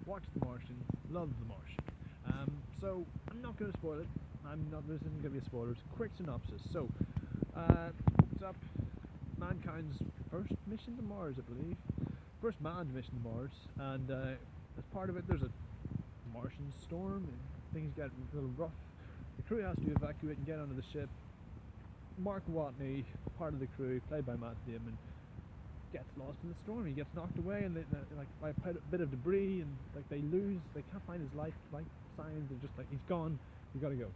watched The Martian, loved The Martian. So I'm not going to spoil it. This isn't going to be a spoiler. It's a quick synopsis. So, it's up mankind's first mission to Mars, I believe. First manned mission to Mars, and as part of it, there's a Martian storm, and things get a little rough. The crew has to evacuate and get onto the ship. Mark Watney, part of the crew, played by Matt Damon, gets lost in the storm. He gets knocked away, and like by a bit of debris, and like they can't find his life signs. They're just like, he's gone. We gotta go.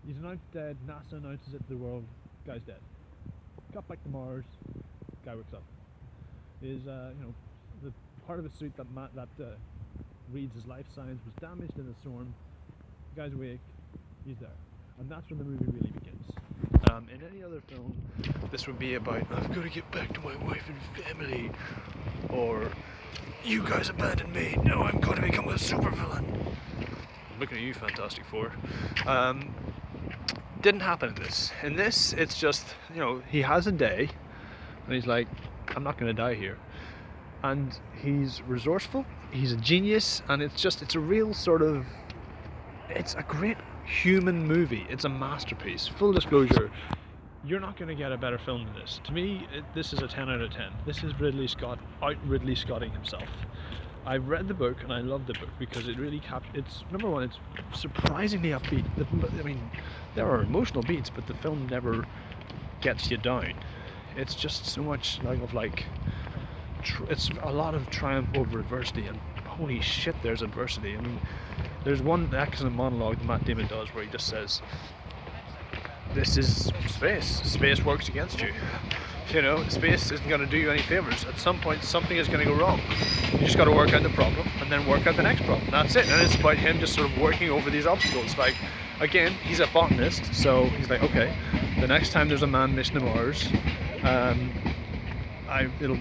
He's announced dead. NASA announces it to the world. Guy's dead. Got back to Mars. Guy wakes up. Is the part of his suit that reads his life signs was damaged in the storm. The guy's awake. He's there, and that's when the movie really begins. In any other film, this would be about, I've got to get back to my wife and family, or you guys abandoned me. Now I'm going to become a supervillain. Looking at you, Fantastic Four. Didn't happen in this. In this, it's just, he has a day, and he's like, I'm not going to die here. And he's resourceful, he's a genius, and it's a real sort of, it's a great human movie. It's a masterpiece. Full disclosure, you're not going to get a better film than this. To me, this is a 10 out of 10. This is Ridley Scott out Ridley Scotting himself. I've read the book and I love the book because it really it's number one, it's surprisingly upbeat. I mean, there are emotional beats, but the film never gets you down. It's just so much it's a lot of triumph over adversity, and holy shit, there's adversity. I mean, there's one excellent monologue that Matt Damon does where he just says, this is space. Space works against you. Space isn't going to do you any favors. At some point, something is going to go wrong. You just got to work out the problem and then work out the next problem. That's it. And it's about him just sort of working over these obstacles. Like, again, he's a botanist, so he's like, okay, the next time there's a manned mission to Mars,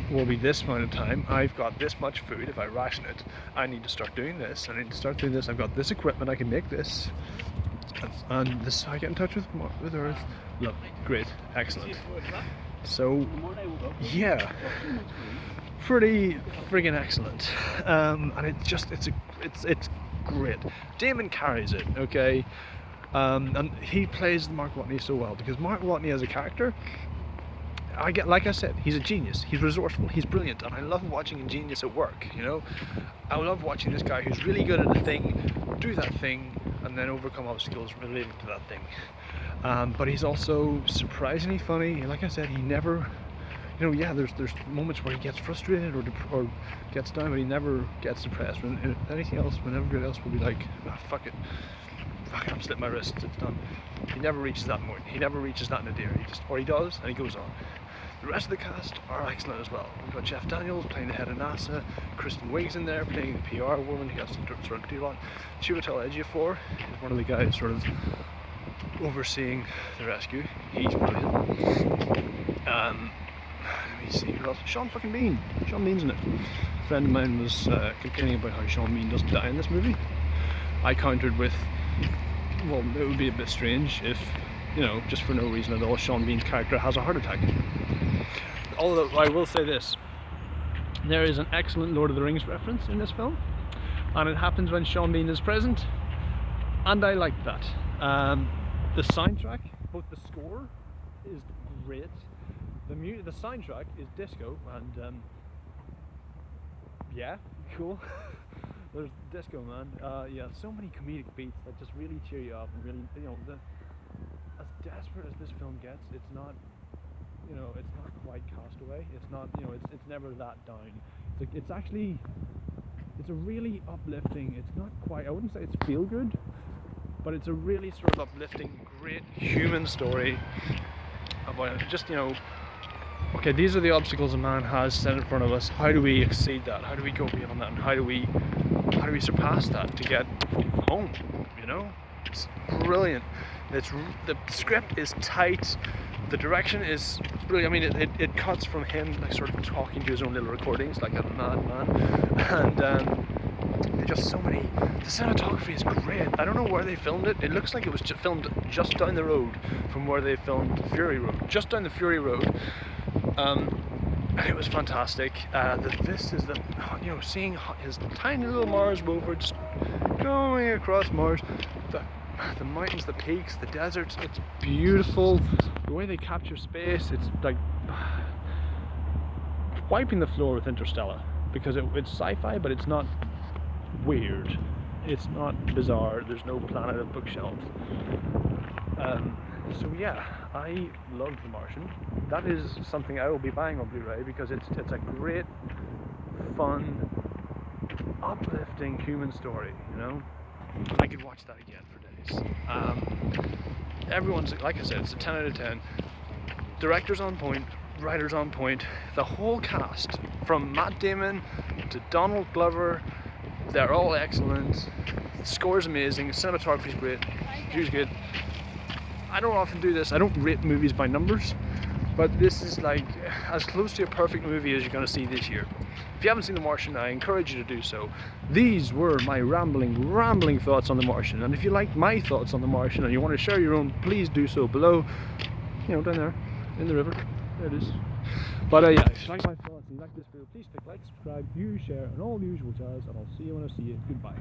will be this amount of time. I've got this much food. If I ration it, I need to start doing this. I need to start doing this. I've got this equipment. I can make this. And this is how I get in touch with Earth. Lovely, great, excellent. So, yeah, pretty friggin' excellent. And it's great. Damon carries it, okay. And he plays Mark Watney so well because Mark Watney as a character, like I said, he's a genius. He's resourceful. He's brilliant, and I love watching a genius at work. I love watching this guy who's really good at a thing, do that thing, and then overcome obstacles relating to that thing. But he's also surprisingly funny. Like I said, he never, there's moments where he gets frustrated or gets down, but he never gets depressed. When anything else, when everybody else will be like, fuck it, I'm slipping my wrist, it's done. He never reaches that point. He never reaches that nadir. He does, and he goes on. The rest of the cast are excellent as well. We've got Jeff Daniels playing the head of NASA, Kristen Wiig's in there playing the PR woman who has to sort of do a lot. Chiwetel Ejiofor is one of the guys sort of overseeing the rescue. He's brilliant. Let me see who else. Sean Bean's in it. A friend of mine was complaining about how Sean Bean doesn't die in this movie. I countered with, well, it would be a bit strange if, just for no reason at all, Sean Bean's character has a heart attack. Although I will say this, there is an excellent Lord of the Rings reference in this film, and it happens when Sean Bean is present, and I like that. The soundtrack, both the score is great, the soundtrack is disco, and yeah, cool. There's disco, man. Yeah, so many comedic beats that just really cheer you up, and really, as desperate as this film gets, it's not quite Castaway. It's not, it's never that down. It's a really uplifting. It's not quite, I wouldn't say it's feel good, but it's a really sort of uplifting, great human story about just, okay, these are the obstacles a man has set in front of us. How do we exceed that? How do we go beyond that? And how do we surpass that to get home? It's brilliant. The script is tight. The direction is brilliant. I mean, it cuts from him like sort of talking to his own little recordings like a madman, and just so many. The cinematography is great. I don't know where they filmed it. It looks like it was filmed just down the road from where they filmed Fury Road. Just down the Fury Road. and it was fantastic. The vistas, seeing his tiny little Mars rover just going across Mars, the mountains, the peaks, the deserts, it's beautiful. The way they capture space, it's like wiping the floor with Interstellar, because it's sci-fi, but it's not weird. It's not bizarre. There's no Planet of Bookshelves. So yeah, I loved The Martian. That is something I will be buying on Blu-ray, because it's a great, fun, uplifting human story, you know? I could watch that again for days. Everyone's, like I said, it's a 10 out of 10. Director's on point, writer's on point, the whole cast, from Matt Damon to Donald Glover, they're all excellent. The score's amazing, cinematography's great, music's good. I don't often do this, I don't rate movies by numbers, but this is like as close to a perfect movie as you're going to see this year. If you haven't seen The Martian, I encourage you to do so. These were my rambling thoughts on The Martian, and if you like my thoughts on The Martian and you want to share your own, please do so below, down there in the river. There it is. But yeah, if you like my thoughts and you like this video, please click like, subscribe, view, share, and all the usual jazz, and I'll see you when I see you. Goodbye.